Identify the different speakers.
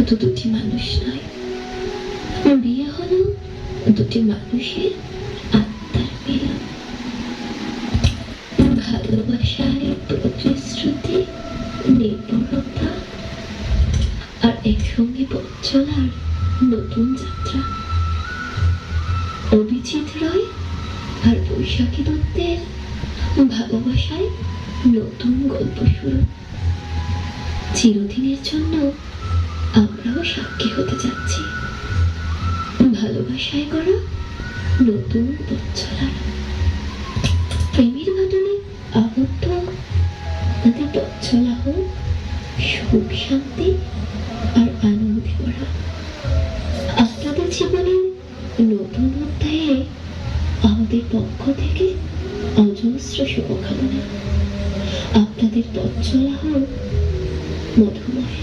Speaker 1: শুধু দুটি মানুষ নয়, বিয়ে হলো দুটি মানুষের আত্মার মিলন। ভালোবাসায় প্রতিশ্রুতি, নির্ভরতা আর একসঙ্গে পথ চলার নতুন যাত্রা। অভিজিৎ রয় আর বৈশাখী দত্তের ভালোবাসায় নতুন গল্প শুরু। চিরদিনের জন্য আমরাও সাক্ষী হতে যাচ্ছি ভালোবাসায় করা নতুন পথ চলার। প্রেমের বাটনে আবদ্ধ তাদের পথ চলা হোক সুখ, শান্তি আর আনন্দ করা। আপনাদের জীবনের নতুন অধ্যায়ে আমাদের পক্ষ থেকে অজস্র শুভকামনা। আপনাদের পথ চলা হোক মধুময়।